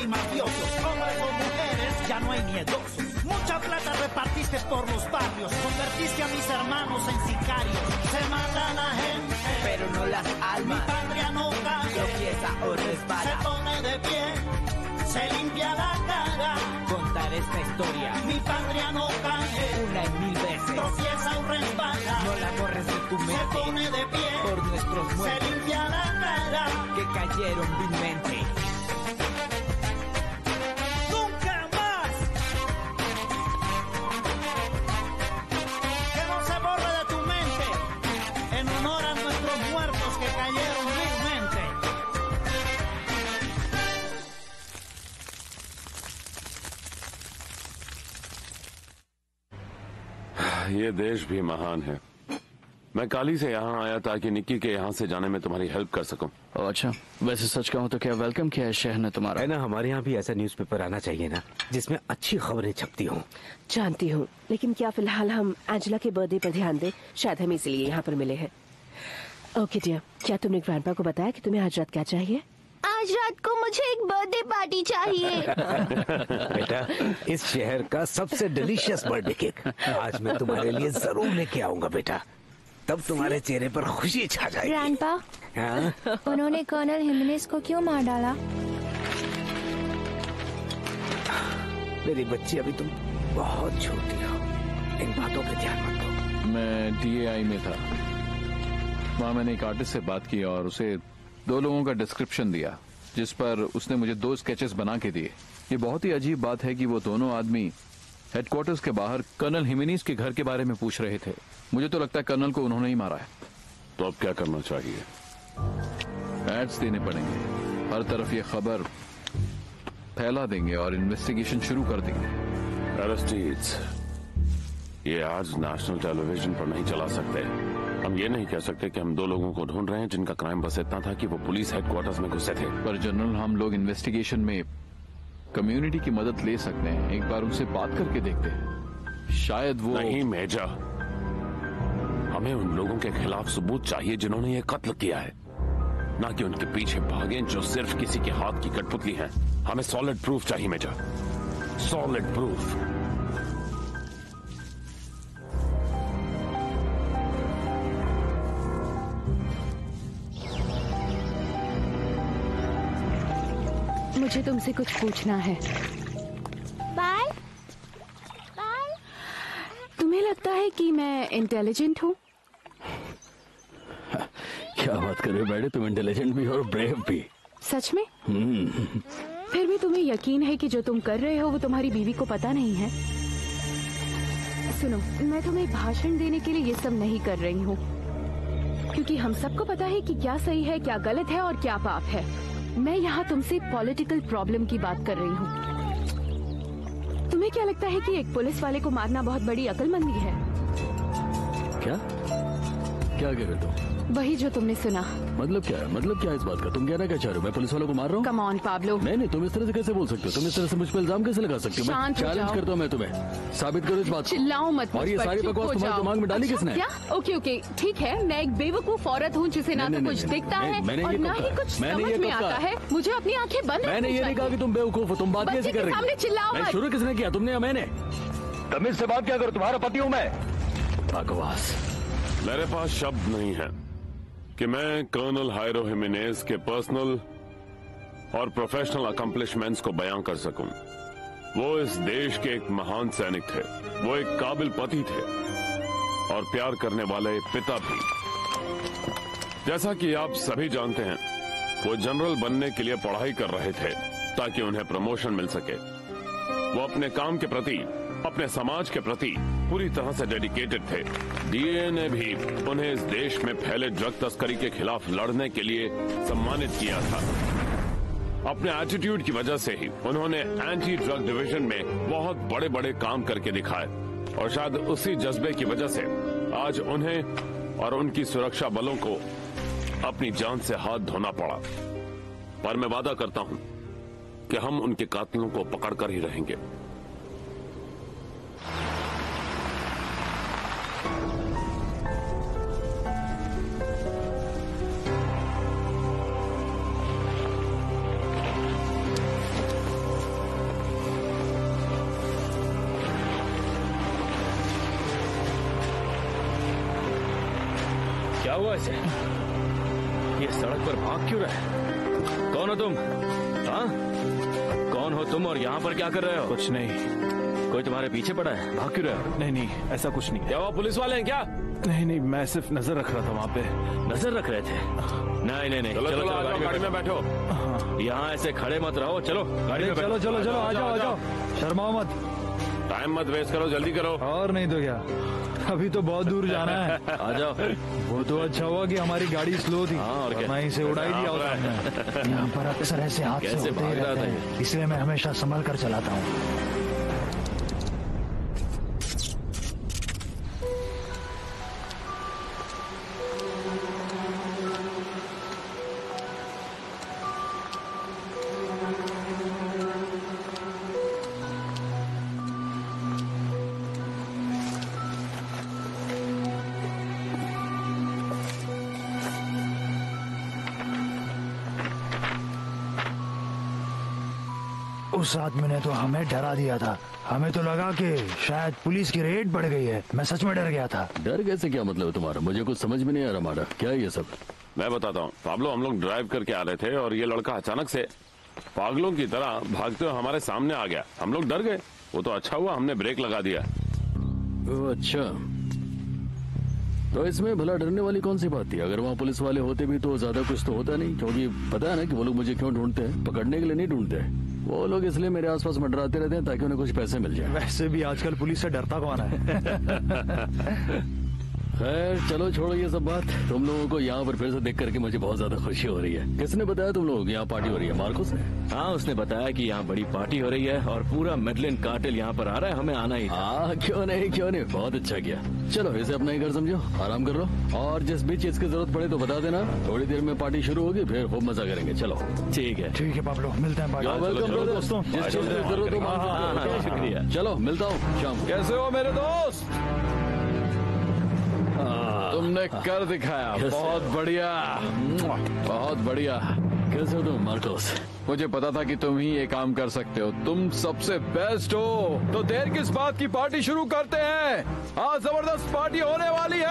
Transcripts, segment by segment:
y mafiosos, hombres o mujeres, ya no hay miedosos. Mucha plata repartiste por los barrios, convertiste a mis hermanos en sicarios. Se mata a la gente, pero no las almas. Mi patria no cae, tropieza o resbala. Se pone de pie, se limpia la cara. Contar esta historia. Mi patria no cae, una y 1000 veces. Tropieza o resbala. No la borres de tu mente. Se pone de pie, por nuestros muertos. Se limpia la cara. Que cayeron vilmente. ये देश भी महान है। मैं काली से यहाँ आया ताकि निक्की के यहाँ से जाने में तुम्हारी हेल्प कर सकूं। अच्छा, वैसे सच कहूँ तो क्या वेलकम किया है शहर ने तुम्हारा? है ना, हमारे यहाँ भी ऐसा न्यूज़पेपर आना चाहिए ना, जिसमें अच्छी खबरें छपती हों। जानती हूँ, लेकिन क्या फिलहाल हम एंजेला के बर्थडे पर ध्यान दें? शायद हम इसीलिए यहाँ पर मिले हैं। ओके डियर, क्या तुमने ग्रैंडपा को बताया कि तुम्हें आज रात क्या चाहिए? आज रात को मुझे एक बर्थडे पार्टी चाहिए। बेटा, इस शहर का सबसे डिलीशियस बर्थडे केक आज मैं तुम्हारे लिए जरूर लेके आऊंगा बेटा, तब तुम्हारे चेहरे पर खुशी छा जाएगी। ग्रैंडपा, उन्होंने कर्नल हिमेनेज को क्यों मार डाला? मेरी बच्ची, अभी तुम बहुत छोटी हो, इन बातों पे ध्यान मत दो। मैं DAI में था, वहाँ मैंने एक आर्टिस्ट से बात की और उसे 2 लोगों का डिस्क्रिप्शन दिया, जिस पर उसने मुझे 2 स्केचेस बना के दिए। ये बहुत ही अजीब बात है कि वो दोनों आदमी हेडक्वार्टर्स के बाहर कर्नल हिमेनीज के घर के बारे में पूछ रहे थे। मुझे तो लगता है कर्नल को उन्होंने ही मारा है। तो अब क्या करना चाहिए? एड्स देने पड़ेंगे, हर तरफ ये खबर फैला देंगे और इन्वेस्टिगेशन शुरू कर देंगे। एरिस्टीड्स, ये आज नेशनल टेलीविजन पर नहीं चला सकते। हम ये नहीं कह सकते कि हम 2 लोगों को ढूंढ रहे हैं जिनका क्राइम बस इतना था कि वो पुलिस हेडक्वार्टर्स में घुसे थे। पर जनरल, हम लोग इन्वेस्टिगेशन में कम्युनिटी की मदद ले सकते हैं। एक बार उनसे बात करके देखते हैं, शायद वो। नहीं मेजर, हमें उन लोगों के खिलाफ सबूत चाहिए जिन्होंने ये कत्ल किया है, ना कि उनके पीछे भागे जो सिर्फ किसी के हाथ की कठपुतली हैं। हमें सॉलिड प्रूफ चाहिए मेजर, सॉलिड प्रूफ। मुझे तुमसे कुछ पूछना है। Bye bye. तुम्हें लगता है कि मैं इंटेलिजेंट हूँ? क्या बात कर रहे हो बेटे, तुम इंटेलिजेंट भी हो और ब्रेव भी। सच में? फिर भी तुम्हें यकीन है कि जो तुम कर रहे हो वो तुम्हारी बीवी को पता नहीं है? सुनो, मैं तुम्हें भाषण देने के लिए ये सब नहीं कर रही हूँ, क्योंकि हम सबको पता है कि क्या सही है, क्या गलत है और क्या पाप है। मैं यहाँ तुमसे पॉलिटिकल प्रॉब्लम की बात कर रही हूँ। तुम्हें क्या लगता है कि एक पुलिस वाले को मारना बहुत बड़ी अक्लमंदी है? क्या क्या कह रहे तुम? वही जो तुमने सुना। मतलब क्या है? मतलब क्या है इस बात का? तुम कहना क्या चाह रहे हो? मैं पुलिस वालों को मार रहा हूँ? Come on Pablo. नहीं, तुम इस तरह से कैसे बोल सकते हो? तुम इस तरह से मुझ पर इल्जाम कैसे लगा सकते हो? मैं चैलेंज करता हूँ, मैं तुम्हें साबित करो इस बात को। चिल्लाओ मत। और ये सारी बकवास तुम्हारे दिमाग में डाली किसने? क्या? ओके, ठीक है, मैं एक बेवकूफ औरत हूँ जिसे ना तो कुछ दिखता है और ना ही कुछ समझ में आता है। मुझे अपनी आंखें बंद। मैंने ये नहीं कहा कि तुम बेवकूफ हो। तुम बात कैसे कर रही हो? सामने चिल्लाओ मत। शुरू किसने किया, तुमने या मैंने? तमीज से बात क्या करो, तुम्हारा पति हूँ मैं। बकवास। मेरे पास शब्द नहीं है कि मैं कर्नल हायरो हिमेनेज के पर्सनल और प्रोफेशनल अकम्प्लिशमेंट्स को बयां कर सकूं। वो इस देश के एक महान सैनिक थे, वो एक काबिल पति थे और प्यार करने वाले पिता भी। जैसा कि आप सभी जानते हैं, वो जनरल बनने के लिए पढ़ाई कर रहे थे ताकि उन्हें प्रमोशन मिल सके। वो अपने काम के प्रति, अपने समाज के प्रति पूरी तरह से डेडिकेटेड थे। DAA ने भी उन्हें इस देश में फैले ड्रग तस्करी के खिलाफ लड़ने के लिए सम्मानित किया था। अपने एटीट्यूड की वजह से ही उन्होंने एंटी ड्रग डिवीजन में बहुत बड़े बड़े काम करके दिखाए और शायद उसी जज्बे की वजह से आज उन्हें और उनकी सुरक्षा बलों को अपनी जान से हाथ धोना पड़ा। पर मैं वादा करता हूं कि हम उनके कातिलों को पकड़कर ही रहेंगे। क्या हुआ इसे? ये सड़क पर भाग क्यों रहा है? कौन हो तुम? हाँ, कौन हो तुम और यहाँ पर क्या कर रहे हो? कुछ नहीं। कोई तुम्हारे पीछे पड़ा है? भाग क्यों रहे हो? नहीं नहीं, ऐसा कुछ नहीं। क्या वो पुलिस वाले हैं क्या? नहीं नहीं, मैं सिर्फ नजर रख रहा था वहाँ पे। नजर रख रहे थे? नहीं नहीं नहीं, चलो चलो, गाड़ी में बैठो। यहाँ ऐसे खड़े मत रहो, चलो गाड़ी में बैठो। चलो चलो, आ जाओ आ जाओ, शर्माओ मत। टाइम मत वेस्ट करो, जल्दी करो। और नहीं तो क्या, अभी तो बहुत दूर जाना है। आ जाओ। वो तो अच्छा हुआ कि हमारी गाड़ी स्लो थी, और क्या? मैं इसे उड़ाई दिया उसने। यहाँ पर अक्सर ऐसे हादसे कैसे होते भाग रहा रहते था हैं, इसलिए मैं हमेशा संभल कर चलाता हूँ। उस आदमी ने तो हमें डरा दिया था। हमें तो लगा कि शायद पुलिस की रेड बढ़ गई है। मैं सच में डर गया था। डर कैसे? क्या मतलब है तुम्हारा? मुझे कुछ समझ में नहीं आ रहा। हमारा क्या है ये सब? मैं बताता हूँ पाब्लो, हम लोग ड्राइव करके आ रहे थे और ये लड़का अचानक से पागलों की तरह भागते हुए हमारे सामने आ गया। हम लोग डर गए। वो तो अच्छा हुआ हमने ब्रेक लगा दिया। अच्छा, तो इसमें भला डरने वाली कौन सी बात थी? अगर वहाँ पुलिस वाले होते भी तो ज्यादा कुछ तो होता नहीं, क्योंकि पता है ना कि वो लोग मुझे क्यों ढूंढते हैं। पकड़ने के लिए नहीं ढूंढते, वो लोग इसलिए मेरे आसपास मंडराते रहते हैं ताकि उन्हें कुछ पैसे मिल जाए। वैसे भी आजकल पुलिस से डरता कौन है? खैर चलो छोड़ो ये सब बात। तुम लोगों को यहाँ पर फिर से देख करके मुझे बहुत ज्यादा खुशी हो रही है। किसने बताया तुम लोगों को यहाँ पार्टी हो रही है? मार्कोस ने? हाँ, उसने बताया कि यहाँ बड़ी पार्टी हो रही है और पूरा मेडलिन कार्टेल यहाँ पर आ रहा है, हमें आना ही। हाँ, क्यों नहीं, बहुत अच्छा किया। चलो इसे अपना ही घर समझो, आराम कर लो, और जिस भी चीज की जरूरत पड़े तो बता देना। थोड़ी देर में पार्टी शुरू होगी, फिर खूब मजा करेंगे। चलो ठीक है पाब्लो, मिलते हैं। वेलकम दोस्तों, जिस चीज की जरूरत हो। शुक्रिया। चलो मिलता हूँ शाम। कैसे हो मेरे दोस्त? तुमने कर दिखाया, बहुत बढ़िया, बहुत बढ़िया। कैसे हो तुम मार्कोस? मुझे पता था कि तुम ही ये काम कर सकते हो, तुम सबसे बेस्ट हो। तो देर किस बात की, पार्टी शुरू करते हैं। हाँ, जबरदस्त पार्टी होने वाली है।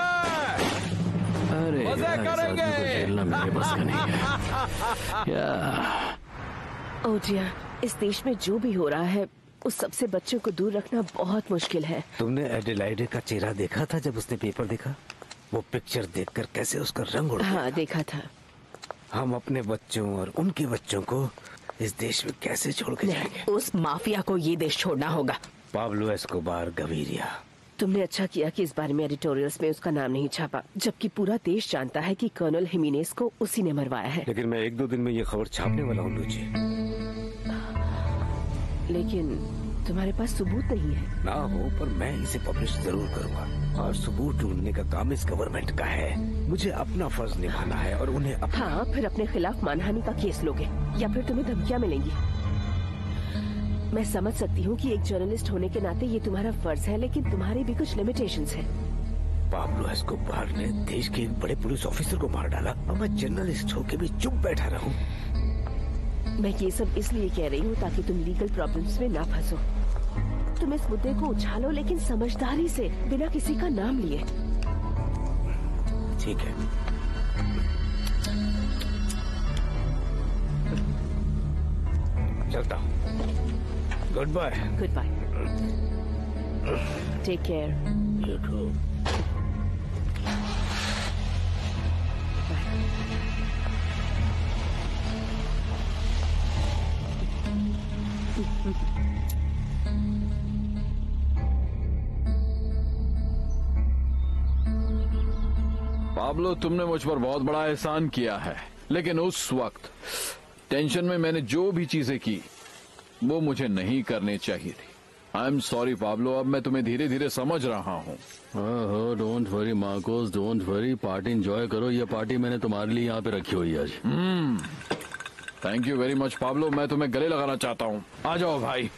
अरे मजे करेंगे। मेरे बस का नहीं है। ओह डियर, इस देश में जो भी हो रहा है उस सबसे बच्चों को दूर रखना बहुत मुश्किल है। तुमने एडिलाइडे का चेहरा देखा था जब उसने पेपर देखा? वो पिक्चर देखकर कैसे उसका रंग उड़ गया। हाँ, देखा था। हम अपने बच्चों और उनके बच्चों को इस देश में कैसे छोड़ के जाएंगे? उस माफिया को ये देश छोड़ना होगा। Pablo Escobar Gaviria. तुमने अच्छा किया कि इस बारे में एडिटोरियल्स में उसका नाम नहीं छापा, जबकि पूरा देश जानता है कि कर्नल हिमेनेज को उसी ने मरवाया है। लेकिन मैं 1-2 दिन में ये खबर छापने वाला हूँ लूची। लेकिन तुम्हारे पास सबूत नहीं है। ना हो, पर मैं इसे पब्लिश जरूर करूँगा, और सबूत ढूंढने का काम इस गवर्नमेंट का है। मुझे अपना फर्ज निभाना है और उन्हें अपना। हाँ, फिर अपने खिलाफ मानहानि का केस लोगे या फिर तुम्हें धमकियाँ मिलेंगी। मैं समझ सकती हूँ कि एक जर्नलिस्ट होने के नाते ये तुम्हारा फर्ज है, लेकिन तुम्हारी भी कुछ लिमिटेशंस हैं। पाब्लो एस्कोबार ने देश के एक बड़े पुलिस ऑफिसर को मार डाला और मैं जर्नलिस्ट होकर भी चुप बैठा रहूं। मैं ये सब इसलिए कह रही हूँ ताकि तुम लीगल प्रॉब्लम्स में ना फंसो। तुम इस मुद्दे को उछालो, लेकिन समझदारी से, बिना किसी का नाम लिए। ठीक है। चलता हूँ। Good bye. Good bye. Take care. You too. Pablo, तुमने मुझ पर बहुत बड़ा एहसान किया है, लेकिन उस वक्त टेंशन में मैंने जो भी चीजें की वो मुझे नहीं करनी चाहिए थी। आई एम सॉरी पाब्लो, अब मैं तुम्हें धीरे धीरे समझ रहा हूँ। Don't worry Marcos, don't worry. Party enjoy करो। ये पार्टी मैंने तुम्हारे लिए यहाँ पे रखी हुई है आज। Thank you very much Pablo, मैं तुम्हें गले लगाना चाहता हूँ। आ जाओ भाई।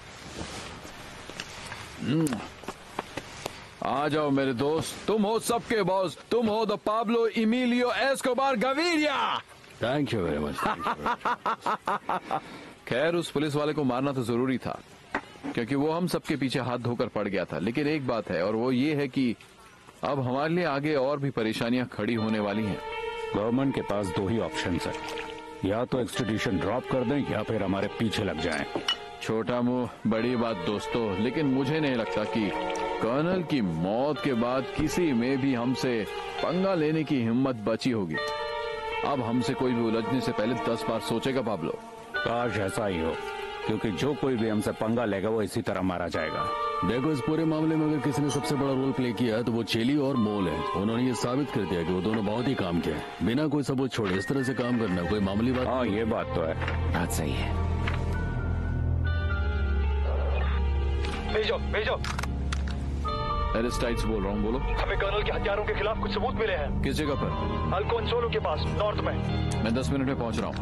आ जाओ मेरे दोस्त, तुम हो सबके बॉस, तुम हो the Pablo Emilio Escobar Gaviria. Thank you very much. खैर, उस पुलिस वाले को मारना तो जरूरी था, क्योंकि वो हम सबके पीछे हाथ धोकर पड़ गया था। लेकिन एक बात है, और वो ये है कि अब हमारे लिए आगे और भी परेशानियां खड़ी होने वाली हैं। गवर्नमेंट के पास दो ही ऑप्शन है, या तो एक्सट्रेडिशन ड्रॉप कर दें या फिर हमारे पीछे लग जाएं। छोटा मुंह बड़ी बात दोस्तों, लेकिन मुझे नहीं लगता कि कर्नल की मौत के बाद किसी में भी हमसे पंगा लेने की हिम्मत बची होगी। अब हमसे कोई भी उलझने से पहले 10 बार सोचेगा पाब्लो। काश ऐसा ही हो, क्योंकि जो कोई भी हमसे पंगा लेगा वो इसी तरह मारा जाएगा। देखो, इस पूरे मामले में अगर किसी ने सबसे बड़ा रोल प्ले किया है तो वो चेली और मोल है। उन्होंने ये साबित कर दिया कि वो दोनों बहुत ही काम के हैं। बिना कोई सबूत छोड़े इस तरह से काम करना कोई मामूली बात। हाँ, ये बात तो है। बात सही है। भेजो। एरिस्टाइड्स बोल रहा हूँ, बोलो। हमें कर्नल के हत्यारों के खिलाफ कुछ सबूत मिले हैं। किस जगह पर? अल्कोंसोलो के पास, नॉर्थ में। मैं 10 मिनट में पहुंच रहा हूँ।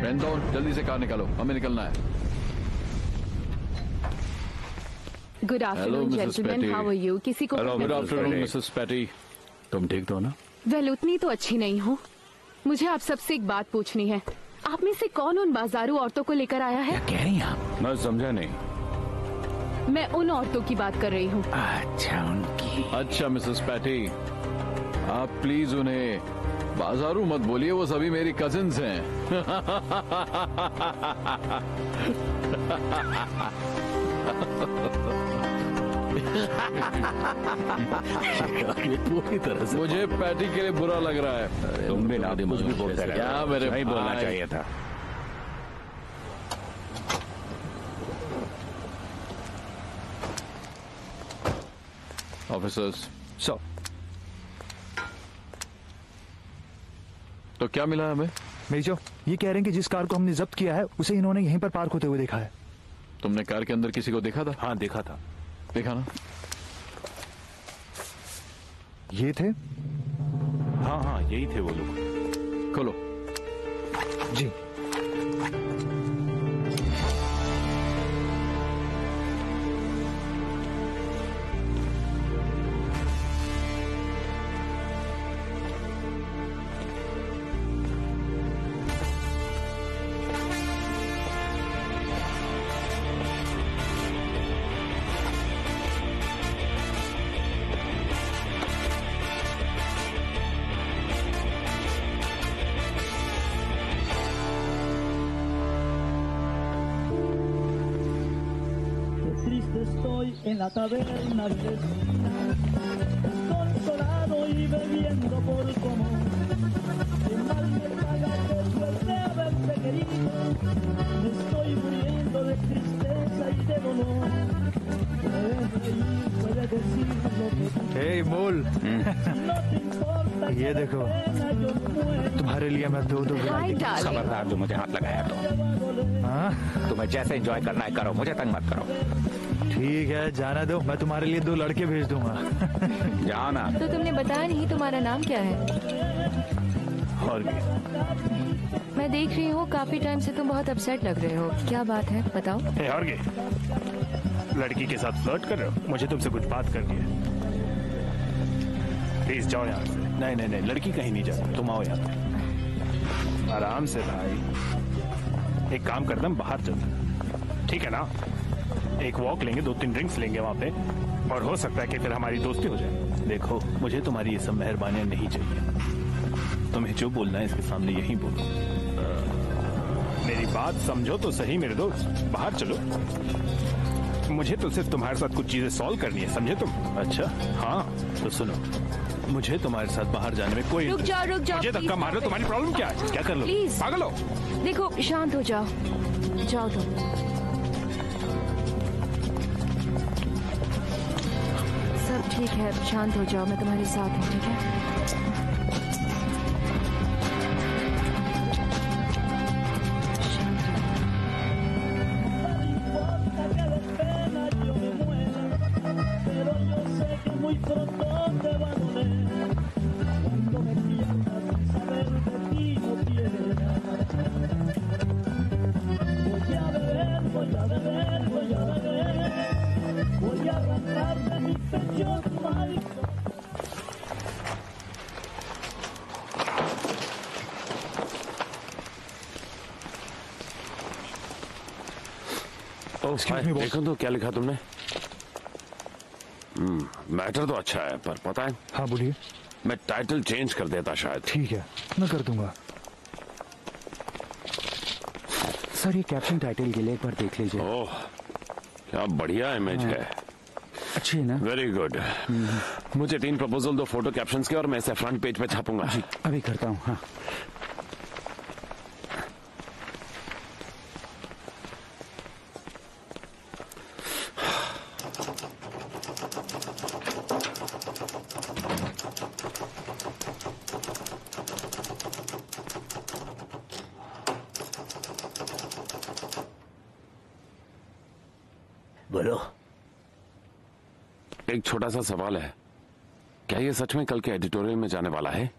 रेंडोर, जल्दी से कार निकालो, हमें निकलना है। Good afternoon gentleman, how are you? किसी को गुड आफ्टरनून मिसेस पेटी। तुम ठीक तो ना? वेल, उतनी तो अच्छी नहीं हूँ। मुझे आप सबसे एक बात पूछनी है। आप में से कौन उन बाजारू औरतों को लेकर आया है? क्या कह रही हैं आप? मैं समझा नहीं। मैं उन औरतों की बात कर रही हूँ। अच्छा, उनकी। अच्छा मिसेस पैटी, आप प्लीज उन्हें बाजारू मत बोलिए, वो सभी मेरी कजिन्स हैं। पूरी तरह से मुझे पैटी के लिए बुरा लग रहा है। तुम भी ना कुछ भी बोलते रहे। क्या मेरे नहीं बोलना चाहिए था। ऑफिसर्स, सो तो क्या मिला हमें? मेजर, ये कह रहे हैं कि जिस कार को हमने जब्त किया है उसे इन्होंने यहीं पर पार्क होते हुए देखा है। तुमने कार के अंदर किसी को देखा था? हाँ, देखा था। देखा ना? ये थे? हाँ, यही थे वो लोग। खोलो। जी। En la taberna de vecina, desconsolado y bebiendo por común. Qué mal me paga que suerte haberte querido, me estoy muriendo de tristeza y de dolor. Puedes reír, puedes decir lo que tú हे मोल, si no te importa ये देखो, तुम्हारे लिए मैं दो hi darling. खबरदार जो मुझे हाथ लगाया तो। हाँ, तुम्हें जैसे एंजॉय करना है करो, मुझे तंग मत करो। ठीक है, जाना दो, मैं तुम्हारे लिए 2 लड़के भेज दूंगा। जाओ ना। तो तुमने बताया नहीं तुम्हारा नाम क्या है? मैं देख रही हूँ काफी टाइम से तुम बहुत अपसेट लग रहे हो। क्या बात है, बताओ। हॉर्गे, लड़की के साथ फ्लर्ट कर रहे हो? मुझे तुमसे कुछ बात करनी है। प्लीज जाओ यहाँ से। नहीं, लड़की कहीं नहीं जाती, तुम आओ यहाँ पे। आराम से भाई। एक काम करते हैं, बाहर चलते हैं, ठीक है ना? एक वॉक लेंगे, 2-3 ड्रिंक्स लेंगे वहाँ पे, और हो सकता है कि फिर हमारी दोस्ती हो जाए। देखो, मुझे तुम्हारी ये सब मेहरबानियां नहीं चाहिए। तुम्हें जो बोलना है इसके सामने यही बोलो। मेरी बात समझो तो सही मेरे दोस्त। बाहर चलो, मुझे तो सिर्फ तुम्हारे साथ कुछ चीजें सॉल्व करनी है, समझे तुम? अच्छा, हाँ तो सुनो, मुझे तुम्हारे साथ बाहर जाने में कोई रुक जाओ। मुझे धक्का मार लो, तुम्हारी प्रॉब्लम क्या है? क्या कर लो? प्लीज पागल हो? देखो, शांत हो जाओ। जाओ तुम। सब ठीक है, शांत हो जाओ, मैं तुम्हारे साथ हूँ, ठीक है? देखो तो क्या लिखा तुमने? मैटर तो अच्छा है, पर पता है, हाँ बोलिए। मैं टाइटल चेंज कर देता शायद। ठीक है, मैं कर दूंगा। सर, ये कैप्शन टाइटल के लिए एक बार देख लीजिए। ओह, क्या बढ़िया इमेज है। अच्छी है ना? Very good. मुझे 3 प्रपोजल दो फोटो कैप्शंस के, और मैं इसे फ्रंट पेज पे छापूंगा। जी, अभी करता हूँ। हाँ, बोलो। एक छोटा सा सवाल है, क्या ये सच में कल के एडिटोरियल में जाने वाला है?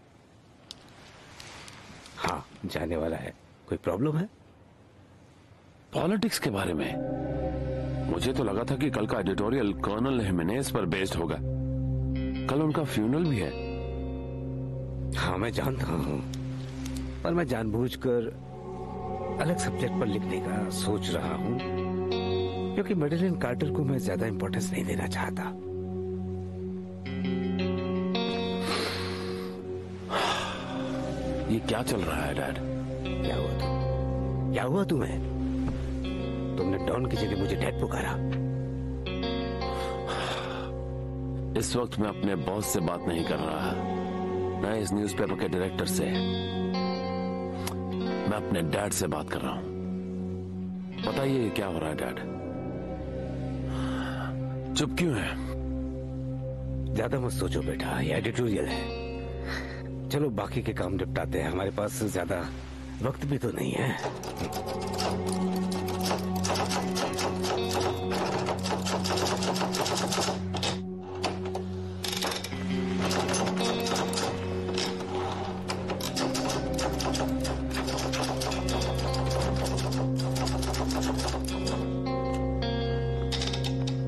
हाँ, जाने वाला है। कोई प्रॉब्लम है? पॉलिटिक्स के बारे में मुझे तो लगा था कि कल का एडिटोरियल कर्नल हिमेनेज पर बेस्ड होगा। कल उनका फ्यूनरल भी है। हाँ, मैं जानता हूँ, पर मैं जानबूझकर अलग सब्जेक्ट पर लिखने का सोच रहा हूँ, क्योंकि मैडेलिन कार्टर को मैं ज्यादा इंपॉर्टेंस नहीं देना चाहता। ये क्या चल रहा है डैड? क्या हुआ तुम? क्या हुआ तुम्हें? तुमने डॉन की जगह मुझे डैड पुकारा। इस वक्त मैं अपने बॉस से बात नहीं कर रहा, मैं इस न्यूज़पेपर के डायरेक्टर से। मैं अपने डैड से बात कर रहा हूं। बताइए क्या हो रहा है डैड? चुप क्यों है? ज्यादा मत सोचो बेटा, ये एडिटोरियल है। चलो बाकी के काम निपटाते हैं, हमारे पास ज्यादा वक्त भी तो नहीं है।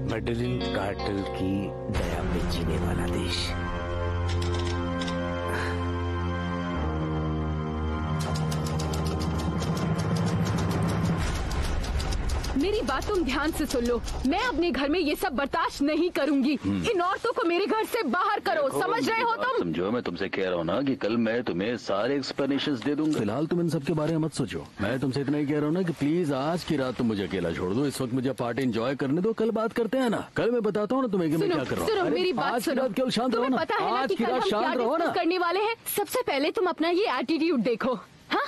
मैडेलिन कार्टर की दया पे जीने वाला देश। मेरी बात तुम ध्यान से सुन लो। मैं अपने घर में ये सब बर्दाश्त नहीं करूंगी। इन औरतों को मेरे घर से बाहर करो, समझ रहे हो तुम? समझो, मैं तुमसे कह रहा हूँ ना कि कल मैं तुम्हें सारे एक्सप्लेनेशंस दे दूंगा। फिलहाल तुम इन सब के बारे में मत सोचो। मैं तुमसे इतना ही कह रहा हूँ ना कि प्लीज आज की रात तुम मुझे अकेला छोड़ दो। इस वक्त मुझे पार्टी एंजॉय करने दो, कल बात करते हैं ना। कल मैं बताता हूँ ना तुम्हें कि मैं क्या कर रहा हूँ। सुनो मेरी बात सुनो। केवल शांत रहो ना। आज की रात शांत रहो ना। करने वाले हैं। सबसे पहले तुम अपना ये एटीट्यूड देखो। हाँ,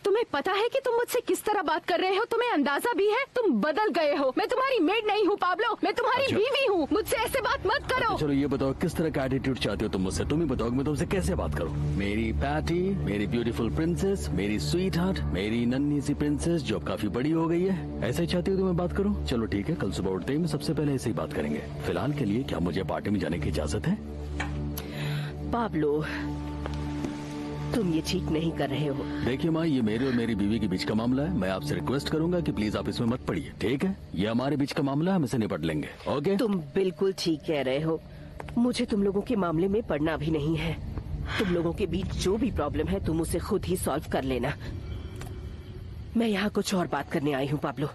तुम्हें पता है कि तुम मुझसे किस तरह बात कर रहे हो? तुम्हें अंदाजा भी है? तुम बदल गए हो। मैं तुम्हारी मेड नहीं हूँ पाब्लो, मैं तुम्हारी बीवी हूँ। मुझसे ऐसे बात मत करो। चलो ये बताओ किस तरह का एटीट्यूड चाहते हो तुम मुझसे? तुम ही बताओ मैं तुमसे कैसे बात करूँ? मेरी पैटी, मेरी ब्यूटीफुल प्रिंसेस, मेरी स्वीट हार्ट, मेरी नन्ही सी प्रिंसेस जो अब काफी बड़ी हो गई है, ऐसे ही चाहती हो तो मैं बात करूँ? चलो ठीक है, कल सुबह उठते ही मैं सबसे पहले ऐसे ही बात करेंगे। फिलहाल के लिए क्या मुझे पार्टी में जाने की इजाजत है? पाब्लो, तुम ये ठीक नहीं कर रहे हो। देखिए माँ, ये मेरे और मेरी बीवी के बीच का मामला है। मैं आपसे रिक्वेस्ट करूंगा कि प्लीज आप इसमें मत पड़िए, ठीक है? ये हमारे बीच का मामला है, हम इसे निपट लेंगे। ओके? तुम बिल्कुल ठीक कह रहे हो। मुझे तुम लोगों के मामले में पड़ना भी नहीं है। तुम लोगों के बीच जो भी प्रॉब्लम है तुम उसे खुद ही सॉल्व कर लेना। मैं यहाँ कुछ और बात करने आई हूँ पाब्लो।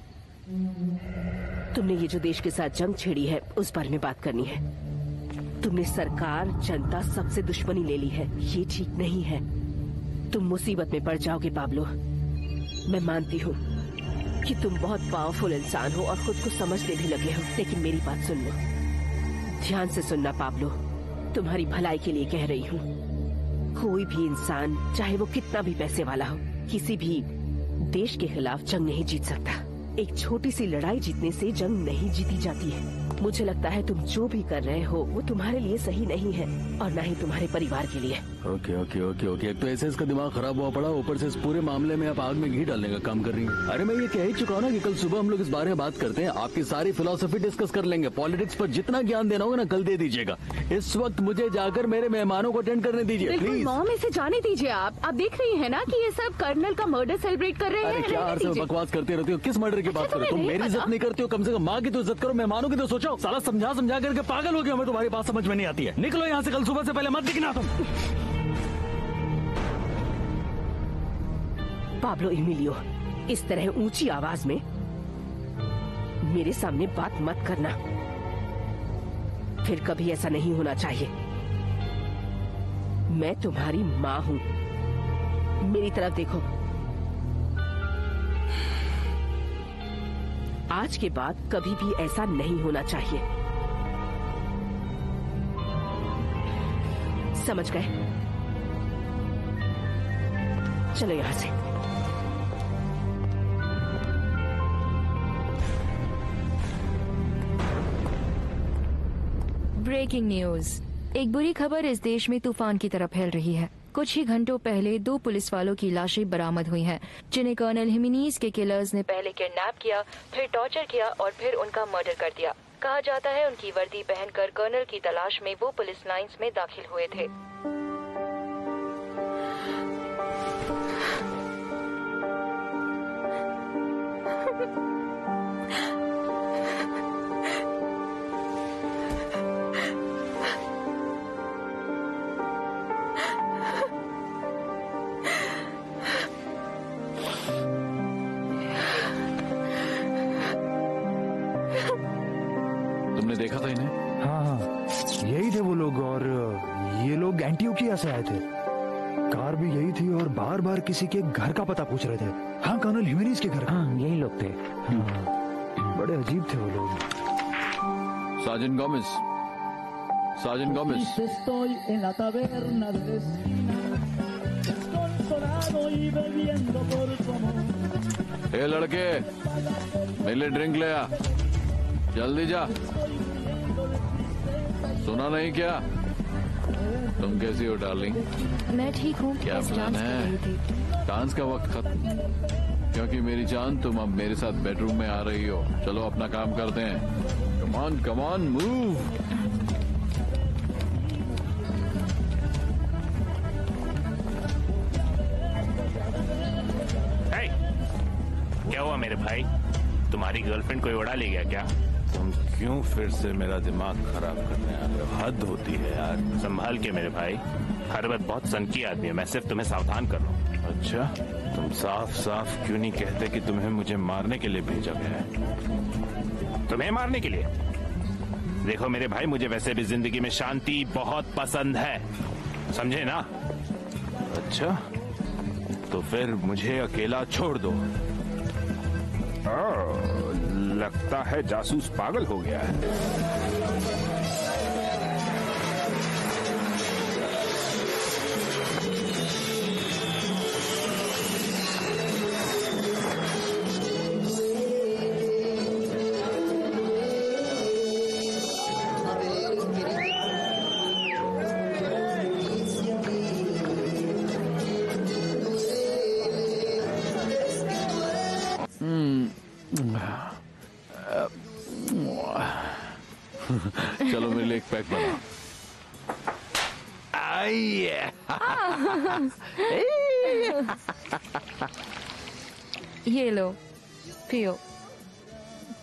तुमने ये जो देश के साथ जंग छेड़ी है उस बारे में बात करनी है। तुमने सरकार, जनता, सबसे दुश्मनी ले ली है। ये ठीक नहीं है। तुम मुसीबत में पड़ जाओगे पाब्लो। मैं मानती हूँ कि तुम बहुत पावरफुल इंसान हो और खुद को समझने भी लगे हो, लेकिन मेरी बात सुन लो, ध्यान से सुनना पाब्लो। तुम्हारी भलाई के लिए कह रही हूँ। कोई भी इंसान, चाहे वो कितना भी पैसे वाला हो, किसी भी देश के खिलाफ जंग नहीं जीत सकता। एक छोटी सी लड़ाई जीतने से जंग नहीं जीती जाती है। मुझे लगता है तुम जो भी कर रहे हो वो तुम्हारे लिए सही नहीं है और न ही तुम्हारे परिवार के लिए। Okay okay okay okay. एक तो ऐसे इसका दिमाग खराब हुआ पड़ा, ऊपर से इस पूरे मामले में आप आग में घी डालने का काम कर रही हैं। अरे मैं ये कह ही चुका हूँ ना कि कल सुबह हम लोग इस बारे में बात करते हैं। आपकी सारी फिलोसफी डिस्कस कर लेंगे। पॉलिटिक्स पर जितना ज्ञान देना होगा ना कल दे दीजिएगा। इस वक्त मुझे जाकर मेरे मेहमानों को अटेंड करने दीजिए प्लीज। मॉम, इसे जाने दीजिए। आप देख रही है ना कि ये सब कर्नल का मर्डर सेलिब्रेट कर रहे हैं। अरे क्या हर समय बकवास करते रहते हो? किस मर्डर की बात करो? तुम मेरी इज्जत नहीं करते हो? कम से कम माँ की तो इज्जत करो, मेहमानों की तो सोचो। साला समझा समझा करके पागल हो गया। हमें तुम्हारी बात समझ में नहीं आती है। निकलो यहाँ से, कल सुबह से पहले मत दिखना तुम। पाब्लो इमिलियो, इस तरह ऊंची आवाज में मेरे सामने बात मत करना। फिर कभी ऐसा नहीं होना चाहिए। मैं तुम्हारी माँ हूँ, मेरी तरफ देखो। आज के बाद कभी भी ऐसा नहीं होना चाहिए, समझ गए? चलो यहां से। Breaking news. एक बुरी खबर इस देश में तूफान की तरह फैल रही है। कुछ ही घंटों पहले 2 पुलिस वालों की लाशें बरामद हुई हैं, जिन्हें कर्नल हिमेनीज के किलर्स ने पहले किडनैप किया, फिर टॉर्चर किया और फिर उनका मर्डर कर दिया। कहा जाता है उनकी वर्दी पहनकर कर्नल की तलाश में वो पुलिस लाइंस में दाखिल हुए थे। तुमने देखा था इन्हें? हाँ, यही थे वो लोग, और ये लोग एंटीओकिया से आए थे। कार भी यही थी और बार बार किसी के घर का पता पूछ रहे थे। हाँ, कर्नल हिमेनीज के घर। हाँ, यही लोग थे। बड़े अजीब थे वो लोग। Sergeant Gomez, sergeant Gomez. Estoy en la taberna de la esquina, desconsolado y bebiendo por tu amor. ए लड़के, मेरे लिए ड्रिंक ले आ, जल्दी जा। सुना नहीं क्या? तुम कैसी हो डार्लिंग? मैं ठीक हूँ। क्या प्लान है? डांस का वक्त खत्म, क्योंकि मेरी जान तुम अब मेरे साथ बेडरूम में आ रही हो। चलो अपना काम करते हैं। कमान कमान मूव। क्या हुआ मेरे भाई? तुम्हारी गर्लफ्रेंड कोई उड़ा ले गया क्या? तुम क्यों फिर से मेरा दिमाग खराब करने आ रहे हो? हद होती है यार। संभाल के मेरे भाई, हर वक्त बहुत सनकी आदमी है। मैं सिर्फ तुम्हें सावधान कर रहा हूँ। अच्छा, तुम साफ साफ क्यों नहीं कहते कि तुम्हें मुझे मारने के लिए भेजा गया है? तुम्हें मारने के लिए? देखो मेरे भाई, मुझे वैसे भी जिंदगी में शांति बहुत पसंद है, समझे ना? अच्छा, तो फिर मुझे अकेला छोड़ दो। लगता है जासूस पागल हो गया है। चलो मेरे लिए एक पैक बना। ये लो, पियो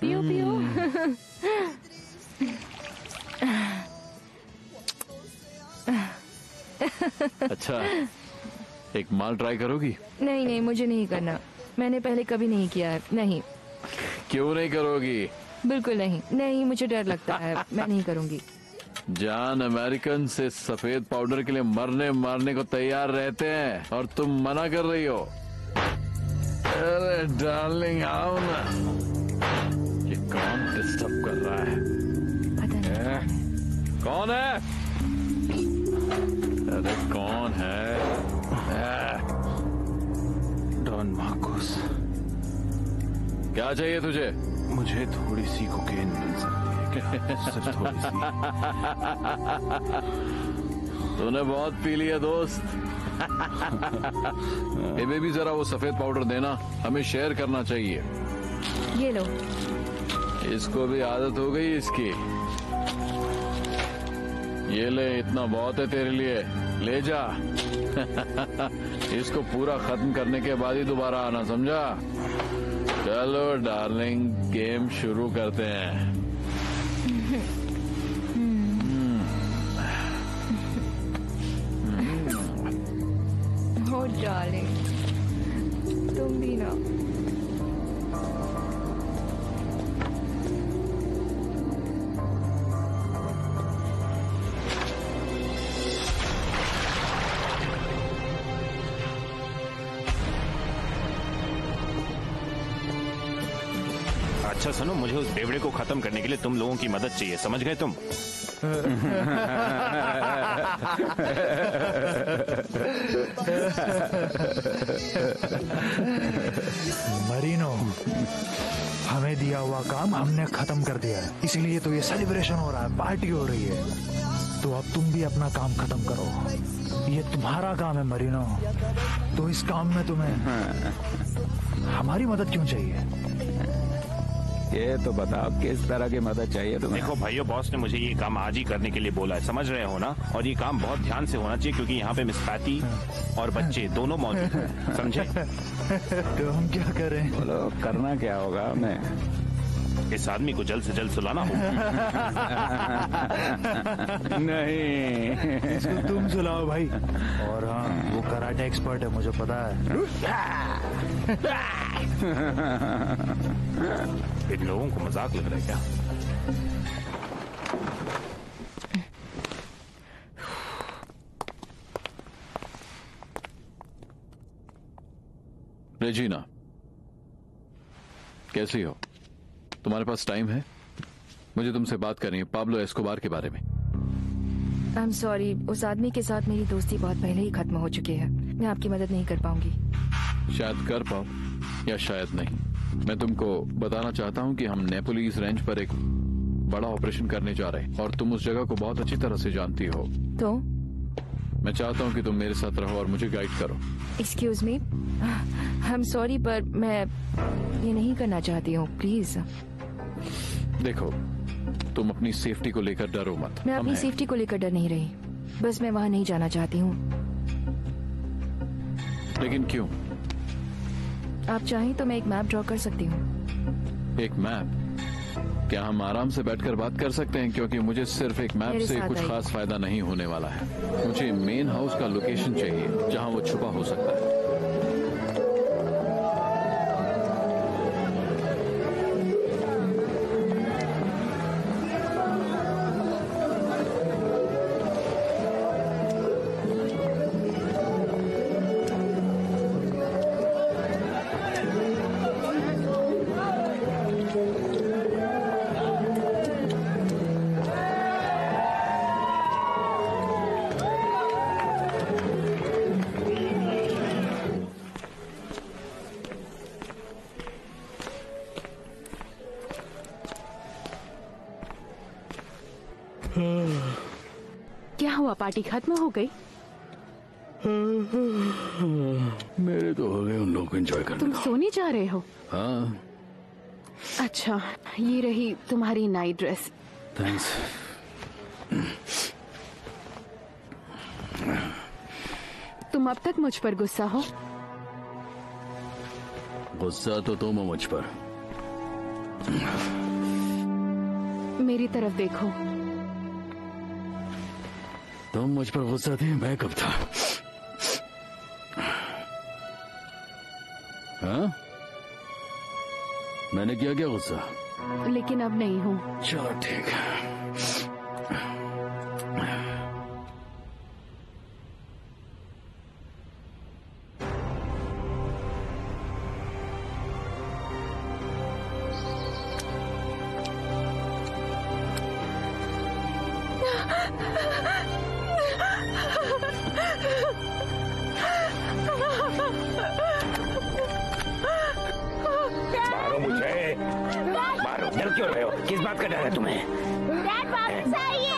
पियो पियो। अच्छा, एक माल ट्राई करोगी? नहीं नहीं, मुझे नहीं करना। मैंने पहले कभी नहीं किया है। नहीं। क्यों नहीं करोगी? बिल्कुल नहीं, नहीं, मुझे डर लगता है। मैं नहीं करूंगी। जान अमेरिकन से सफेद पाउडर के लिए मरने मारने को तैयार रहते हैं और तुम मना कर रही हो। अरे डार्लिंग आओ ना। ये कौन डिस्टर्ब कर रहा है? पता नहीं। कौन है? अरे कौन है? Don Marcos. क्या चाहिए तुझे? मुझे थोड़ी सी कोकेन मिल सकती है? सिर्फ थोड़ी सी। तूने बहुत पी लिया दोस्त। ये बेबी जरा वो सफेद पाउडर देना, हमें शेयर करना चाहिए। ये लो। इसको भी आदत हो गई इसकी। ये ले, इतना बहुत है तेरे लिए, ले जा। इसको पूरा खत्म करने के बाद ही दोबारा आना, समझा? चलो डार्लिंग, गेम शुरू करते हैं। हो डार्लिंग, तुम भी ना। अच्छा सुनो, मुझे उस बेवड़े को खत्म करने के लिए तुम लोगों की मदद चाहिए, समझ गए तुम? मरीनो, हमें दिया हुआ काम हमने खत्म कर दिया है, इसलिए तो ये सेलिब्रेशन हो रहा है, पार्टी हो रही है। तो अब तुम भी अपना काम खत्म करो, ये तुम्हारा काम है मरीनो। तो इस काम में तुम्हें हमारी मदद क्यों चाहिए? ये तो बताओ किस तरह की मदद चाहिए तुम्हें? देखो भाइयों, बॉस ने मुझे ये काम आज ही करने के लिए बोला है, समझ रहे हो ना? और ये काम बहुत ध्यान से होना चाहिए क्योंकि यहाँ पे मिस पैटी और बच्चे दोनों मौजूद हैं, समझे? तो हम क्या करें? बोलो, करना क्या होगा हमें? इस आदमी को जल्द से जल्द सुलाना होगा। नहीं, इसको तुम सुलाओ भाई। और हाँ, वो कराटे एक्सपर्ट है, मुझे पता है। इन लोगों को मजाक लग रहा है क्या? रेजीना, कैसी हो? तुम्हारे पास टाइम है? मुझे तुमसे बात करनी है पाब्लो एस्कोबार के बारे में। आई एम सॉरी, उस आदमी के साथ मेरी दोस्ती बहुत पहले ही खत्म हो चुकी है। मैं आपकी मदद नहीं कर पाऊंगी। शायद कर पाओ या शायद नहीं। मैं तुमको बताना चाहता हूँ कि हम नेपोलिस रेंज पर एक बड़ा ऑपरेशन करने जा रहे हैं और तुम उस जगह को बहुत अच्छी तरह से जानती हो। तो मैं चाहता हूँ कि तुम मेरे साथ रहो और मुझे गाइड करो। Excuse me, I am sorry पर मैं ये नहीं करना चाहती हूँ, प्लीज। देखो, तुम अपनी सेफ्टी को लेकर डरो मत। मैं अपनी सेफ्टी को लेकर डर नहीं रही, बस मैं वहाँ नहीं जाना चाहती हूँ। लेकिन क्यों? आप चाहें तो मैं एक मैप ड्रॉ कर सकती हूँ। एक मैप? क्या हम आराम से बैठकर बात कर सकते हैं? क्योंकि मुझे सिर्फ एक मैप से कुछ खास फायदा नहीं होने वाला है। मुझे मेन हाउस का लोकेशन चाहिए जहाँ वो छुपा हो सकता है। क्या हुआ, पार्टी खत्म हो गई? मेरे तो हो गए उन लोगों को एंजॉय करने। तुम सोने जा रहे हो? हाँ। अच्छा, ये रही तुम्हारी नाइट ड्रेस। थैंक्स। तुम अब तक मुझ पर गुस्सा हो? गुस्सा तो तुम हो मुझ पर। मेरी तरफ देखो। तुम मुझ पर गुस्सा थी, मैं कब था? हाँ? मैंने किया क्या गुस्सा? लेकिन अब नहीं हूँ। चलो ठीक है। मारो मुझे, मारो। डर क्यों रहे हो? किस बात का डर है तुम्हें? डैड वापस आइए।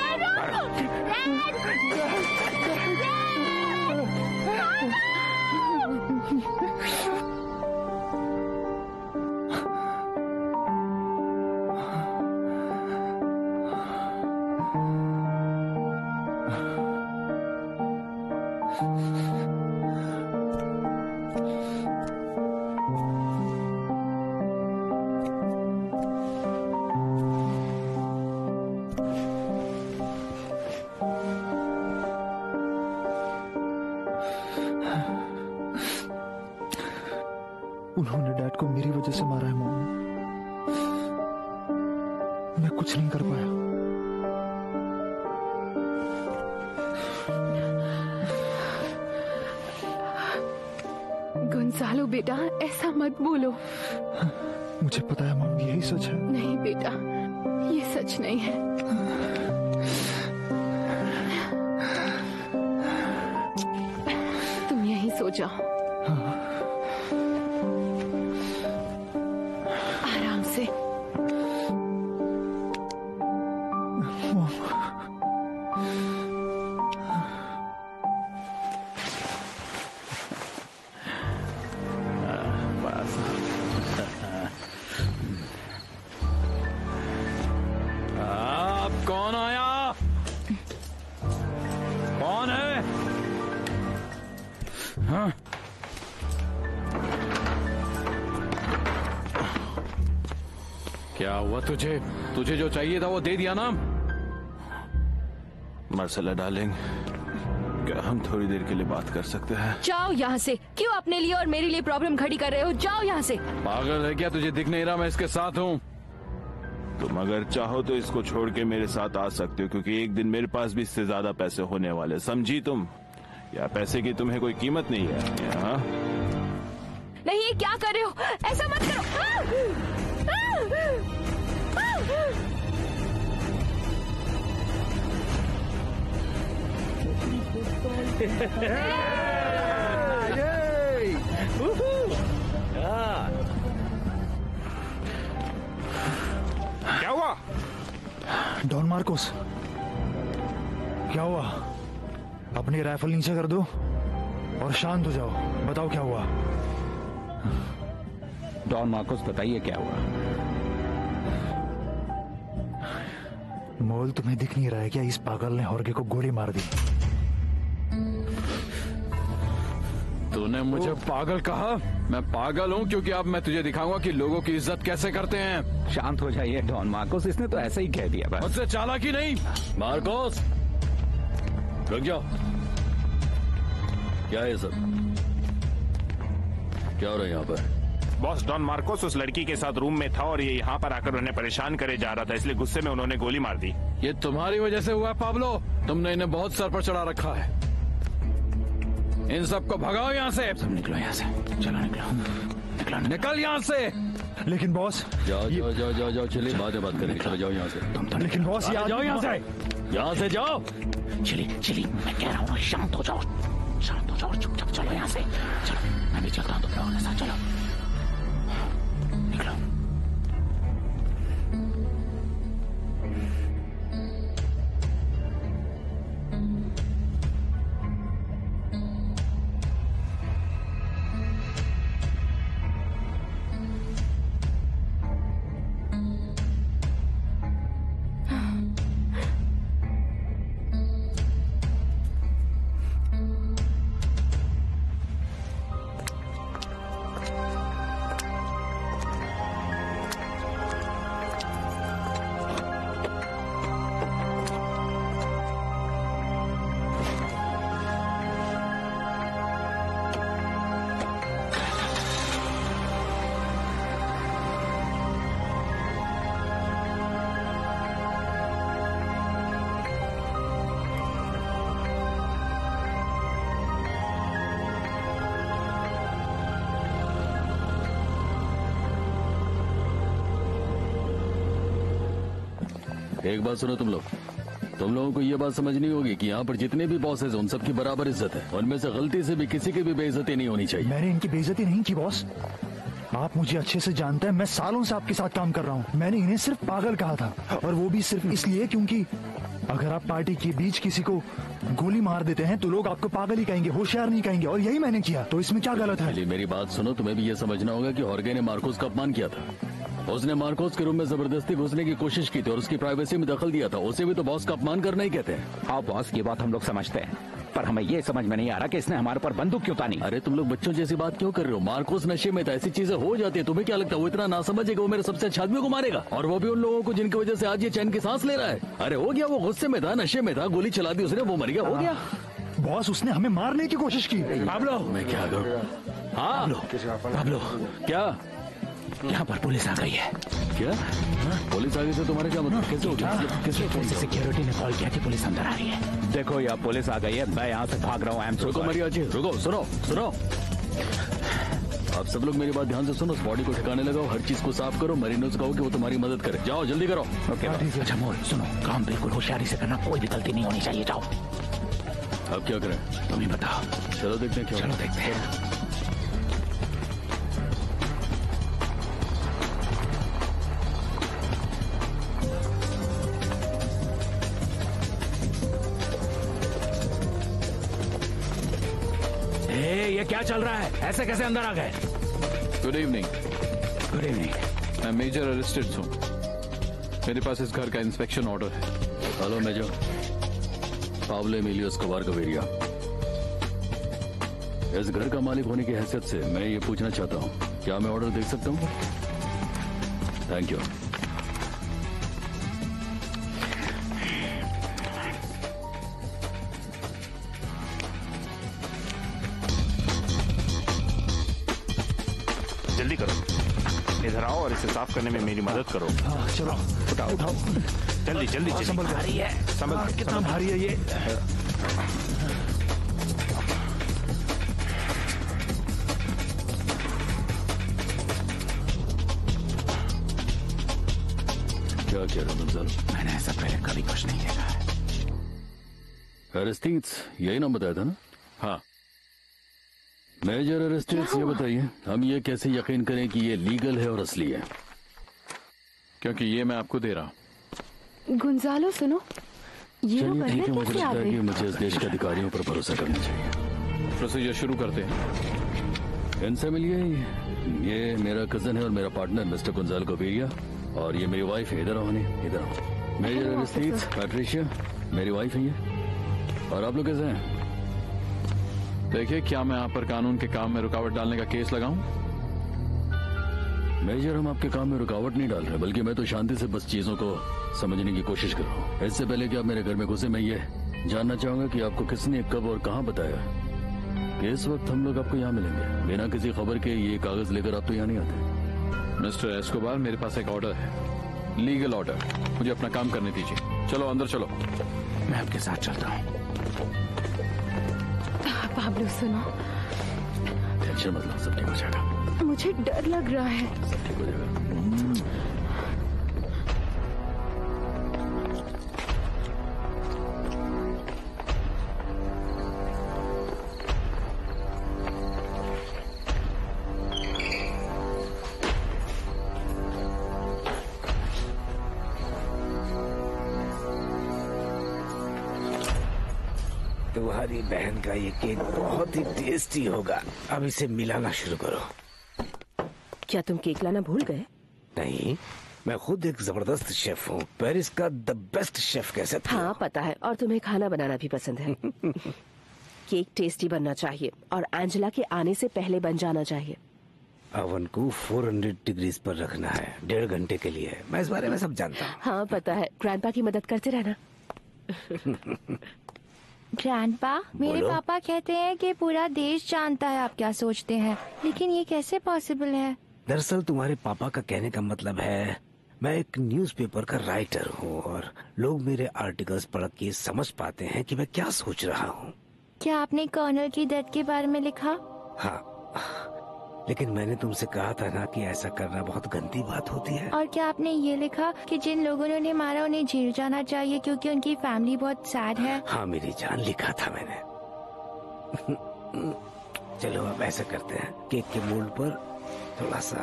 उन्होंने डैड को मेरी वजह से मारा है मम्मी। मैं कुछ नहीं कर पाया। गुंसालो बेटा, ऐसा मत बोलो। मुझे पता है मॉम, यही सच है। नहीं बेटा, ये सच नहीं है। तुम यहीं सो जाओ, आराम से। कौन आया? कौन है? हाँ? क्या हुआ तुझे? तुझे जो चाहिए था वो दे दिया ना? मार्सेला डार्लिंग, क्या हम थोड़ी देर के लिए बात कर सकते हैं? जाओ यहाँ से। क्यों अपने लिए और मेरे लिए प्रॉब्लम खड़ी कर रहे हो? जाओ यहाँ से। पागल है क्या? तुझे दिख नहीं रहा मैं इसके साथ हूँ? तुम अगर चाहो तो इसको छोड़ के मेरे साथ आ सकते हो, क्योंकि एक दिन मेरे पास भी इससे ज्यादा पैसे होने वाले, समझी तुम? या पैसे की तुम्हें कोई कीमत नहीं है? हाँ? नहीं, ये क्या कर रहे हो? ऐसा मत करो। क्या हुआ? डॉन मार्कोस, क्या हुआ? अपनी राइफल नीचे कर दो और शांत हो जाओ। बताओ क्या हुआ? डॉन मार्कोस, बताइए क्या हुआ? मोल, तुम्हें दिख नहीं रहा है क्या? इस पागल ने हॉर्गे को गोली मार दी। तूने मुझे पागल कहा? मैं पागल हूँ क्योंकि अब मैं तुझे दिखाऊंगा कि लोगों की इज्जत कैसे करते हैं। शांत हो जाइए डॉन मार्कोस, इसने तो ऐसे ही कह दिया बस। मुझसे चालाकी नहीं। मार्कोस, रुक जाओ। क्या है सब? क्या हो रहा है यहाँ पर? बॉस, डॉन मार्कोस उस लड़की के साथ रूम में था और ये यहाँ पर आकर उन्हें परेशान करे जा रहा था, इसलिए गुस्से में उन्होंने गोली मार दी। ये तुम्हारी वजह से हुआ पाब्लो। तुमने इन्हें बहुत सर पर चढ़ा रखा है। इन सबको भगाओ यहाँ से। सब निकलो यहाँ से। चलो निकलो, निकलो, निकल यहाँ से। लेकिन बॉस, जाओ जाओ जाओ जाओ जाओ, चलिए बातें बात करेंगे। चलो जाओ यहाँ से। लेकिन बॉस, जाओ यहाँ से, यहाँ से जाओ। चिली, मैं कह रहा हूँ शांत हो जाओ, शांत हो जाओ, चुपचाप चलो यहाँ से। चलो, मैं भी चलता हूँ तुम लोगों के साथ। चलो निकलो। एक बात सुनो तुम लोगों को ये बात समझनी होगी कि यहाँ पर जितने भी बॉसेस हैं उन सबकी बराबर इज्जत है। उनमें से गलती से भी किसी की भी बेइज्जती नहीं होनी चाहिए। मैंने इनकी बेइज्जती नहीं की बॉस। आप मुझे अच्छे से जानते हैं, मैं सालों से आपके साथ काम कर रहा हूँ। मैंने इन्हें सिर्फ पागल कहा था, और वो भी सिर्फ इसलिए क्योंकि अगर आप पार्टी के बीच किसी को गोली मार देते हैं तो लोग आपको पागल ही कहेंगे, होशियार नहीं कहेंगे, और यही मैंने किया। तो इसमें क्या गलत है? मेरी बात सुनो, तुम्हें भी ये समझना होगा कि हॉर्गे ने मार्कोस का अपमान किया था। उसने मार्कोस के रूम में जबरदस्ती घुसने की कोशिश की थी और उसकी प्राइवेसी में दखल दिया था। उसे भी तो बॉस का अपमान करना ही कहते हैं। हाँ बॉस, की बात हम लोग समझते हैं, पर हमें ये समझ में नहीं आ रहा कि इसने हमारे पर बंदूक क्यों तानी। अरे तुम लोग बच्चों जैसी बात क्यों कर रहे हो? मार्कोस नशे में था, ऐसी चीजें हो जाती है। तुम्हें क्या लगता है वो इतना ना समझेगा? वो मेरे सबसे अच्छे आदमी को मारेगा, और वो भी उन लोगों को जिनकी वजह से आज ये चैन की सांस ले रहा है। अरे हो गया, वो गुस्से में था, नशे में था, गोली चला दी उसने, वो मर गया, हो गया। बॉस, उसने हमें मारने की कोशिश की। पाब्लो, मैं क्या करूं? हाँ पाब्लो, क्या? यहाँ पर पुलिस आ गई है। क्या? पुलिस आ गई तो तुम्हारे क्या मतलब? कैसे हो गया? किसी सिक्योरिटी ने कॉल किया कि पुलिस अंदर आ रही है। देखो यार, पुलिस आ गई है, मैं यहाँ से भाग रहा हूँ। रुको मरिया जी, रुको, सुनो सुनो। आप सब लोग मेरी बात ध्यान से सुनो, उस बॉडी को ठिकाने लगाओ, हर चीज को साफ करो, मरीनो से कहो कि वो तुम्हारी मदद करे। जाओ जल्दी करो। ओके अच्छा मोहन सुनो, काम बिल्कुल होशियारी से करना, कोई भी गलती नहीं होनी चाहिए। जाओ। अब क्या करें तुम ही बताओ। चलो देखते हैं। चलो देखते हैं। ये क्या चल रहा है? ऐसे कैसे अंदर आ गए? Good evening. Good evening. मैं मेजर अरेस्टेड हूँ। मेरे पास इस घर का इंस्पेक्शन ऑर्डर है। Hello major, Pablo Emilio Escobar Gaviria. इस घर का मालिक होने की हैसियत से मैं ये पूछना चाहता हूँ, क्या मैं ऑर्डर देख सकता हूँ? Thank you. जल्दी करो, इधर आओ और इसे साफ करने में मेरी मदद करो। चलो उठाओ उठाओ, जल्दी जल्दी जल्दी। संभल भारी है, संभल। कितना भारी है ये? क्या कह रहे हो गुंजालो? मैंने ऐसा पहले कभी कुछ नहीं देखा है। अरेस्टीज यही नाम बताया था ना? हाँ। मेजर अरेस्टीज, ये बताइए हम ये कैसे यकीन करें कि ये लीगल है और असली है? क्योंकि ये मैं आपको दे रहा हूँ। गुंजालो सुनो, ये लोग चलिए ठीक है, अंदर मुझे कैसे आ लगता है गए? कि मुझे इस देश के अधिकारियों पर भरोसा करना चाहिए। प्रोसीजर शुरू करते हैं। इनसे मिलिए, ये मेरा कजन है और मेरा पार्टनर मिस्टर गुंजालो गवेरिया, और ये मेरी वाइफ है। इधर आओ, इधर आओ। मेजर अरेस्टीज, पैट्रिशिया मेरी वाइफ है ये। और आप लोग कैसे हैं? देखिए, क्या मैं आप पर कानून के काम में रुकावट डालने का केस लगाऊं? मेजर, हम आपके काम में रुकावट नहीं डाल रहे, बल्कि मैं तो शांति से बस चीजों को समझने की कोशिश कर रहा हूँ। इससे पहले कि आप मेरे घर में घुसे, मैं ये जानना चाहूंगा कि आपको किसने कब और कहाँ बताया कि इस वक्त हम लोग आपको यहाँ मिलेंगे। बिना किसी खबर के ये कागज लेकर आप तो यहाँ नहीं आते। मिस्टर एस्कोबार, मेरे पास एक ऑर्डर है, लीगल ऑर्डर। मुझे अपना काम करने दीजिए। चलो अंदर चलो। मैं आपके साथ चलता हूँ। पाब्लो सुनो, टेंशन मत लो, सब ठीक हो जाएगा। मुझे डर लग रहा है। सब ठीक हो जाएगा। तुम्हारी बहन का ये केक बहुत ही टेस्टी होगा। अब इसे मिलाना शुरू करो। क्या तुम केक लाना भूल गए? नहीं, मैं खुद एक जबरदस्त शेफ हूँ। पेरिस का द बेस्ट शेफ कह सकते हो। हाँ पता है, और तुम्हें खाना बनाना भी पसंद है। केक टेस्टी बनना चाहिए और एंजेला के आने से पहले बन जाना चाहिए। ओवन को 400 डिग्री पर रखना है 1.5 घंटे के लिए। मैं इस बारे में सब जानता हूँ। हाँ पता है, ग्रैंडपा की मदद करते रहना। ग्रैंडपा, मेरे बोलो। पापा कहते हैं कि पूरा देश जानता है आप क्या सोचते हैं, लेकिन ये कैसे पॉसिबल है? दरअसल तुम्हारे पापा का कहने का मतलब है, मैं एक न्यूज़पेपर का राइटर हूँ और लोग मेरे आर्टिकल्स पढ़ के समझ पाते हैं कि मैं क्या सोच रहा हूँ। क्या आपने कर्नल की डेथ के बारे में लिखा? हाँ, लेकिन मैंने तुमसे कहा था ना कि ऐसा करना बहुत गंदी बात होती है। और क्या आपने ये लिखा कि जिन लोगों ने उन्हें मारा उन्हें जेल जाना चाहिए क्योंकि उनकी फैमिली बहुत सैड है? हाँ मेरी जान, लिखा था मैंने। चलो अब ऐसा करते हैं, केक के मोल्ड पर थोड़ा सा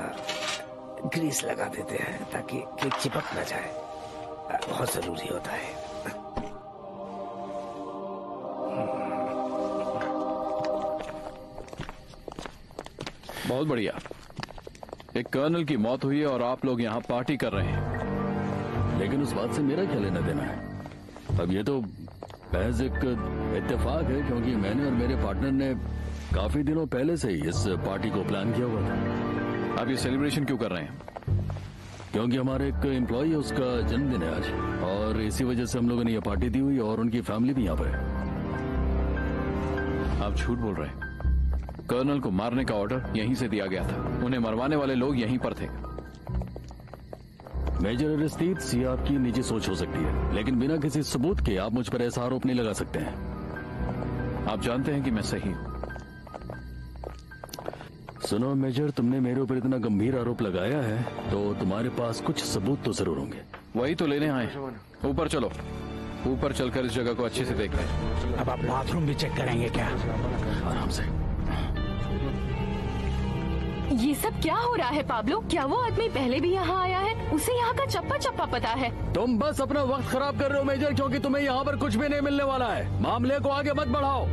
ग्रीस लगा देते हैं ताकि केक चिपक न जाए। बहुत जरूरी होता है। बहुत बढ़िया। एक कर्नल की मौत हुई है और आप लोग यहाँ पार्टी कर रहे हैं। लेकिन उस बात से मेरा क्या लेना देना है? अब ये तो महज एक इत्तेफाक है, क्योंकि मैंने और मेरे पार्टनर ने काफी दिनों पहले से ही इस पार्टी को प्लान किया हुआ था। आप ये सेलिब्रेशन क्यों कर रहे हैं? क्योंकि हमारे एक एम्प्लॉय है, उसका जन्मदिन है आज, और इसी वजह से हम लोगों ने ये पार्टी दी हुई और उनकी फैमिली भी यहाँ पर है। आप झूठ बोल रहे हैं। कर्नल को मारने का ऑर्डर यहीं से दिया गया था, उन्हें मरवाने वाले लोग यहीं पर थे। मेजर अरेस्टीज, ये आपकी निजी सोच हो सकती है, लेकिन बिना किसी सबूत के आप मुझ पर ऐसा आरोप नहीं लगा सकते हैं। आप जानते हैं कि मैं सही हूं। सुनो मेजर, तुमने मेरे ऊपर इतना गंभीर आरोप लगाया है तो तुम्हारे पास कुछ सबूत तो जरूर होंगे। वही तो लेने आए। ऊपर चलो, ऊपर चलकर इस जगह को अच्छे से देख लें। अब आप बाथरूम भी चेक करेंगे क्या? आराम से। ये सब क्या हो रहा है पाब्लो? क्या वो आदमी पहले भी यहाँ आया है? उसे यहाँ का चप्पा चप्पा पता है। तुम बस अपना वक्त खराब कर रहे हो मेजर, क्योंकि तुम्हें यहाँ पर कुछ भी नहीं मिलने वाला है। मामले को आगे मत बढ़ाओ।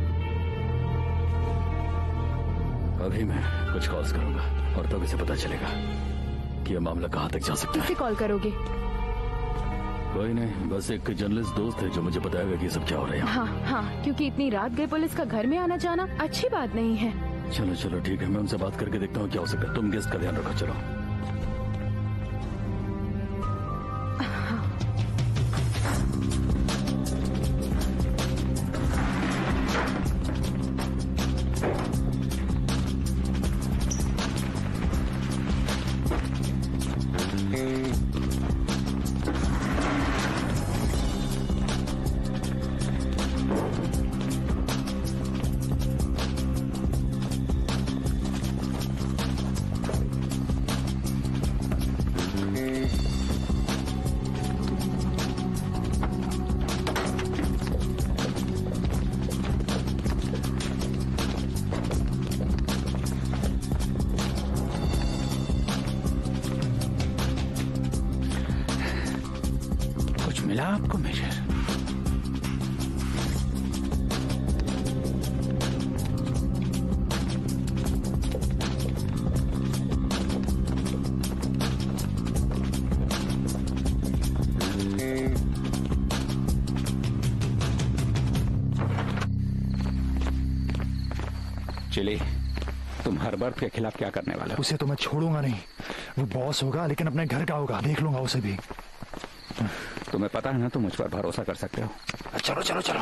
अभी मैं कुछ कॉल्स करूंगा और तब इसे पता चलेगा कि यह मामला कहाँ तक जा सकता है। किसे कॉल करोगे? कोई नहीं, बस एक जर्नलिस्ट दोस्त है जो मुझे बताएगा कि ये सब क्या हो रहा है। हाँ हाँ, क्योंकि इतनी रात गए पुलिस का घर में आना जाना अच्छी बात नहीं है। चलो चलो ठीक है, मैं उनसे बात करके देखता हूँ क्या हो सकता है। तुम गेस्ट का ध्यान रखो। चलो। मिला आपको मेजर? चिली, तुम हर्बर्ट के खिलाफ क्या करने वाले हो? उसे तो मैं छोड़ूंगा नहीं। वो बॉस होगा लेकिन अपने घर का होगा, देख लूंगा उसे भी। तुम्हें पता है ना, तुम मुझ पर भरोसा कर सकते हो। चलो चलो चलो।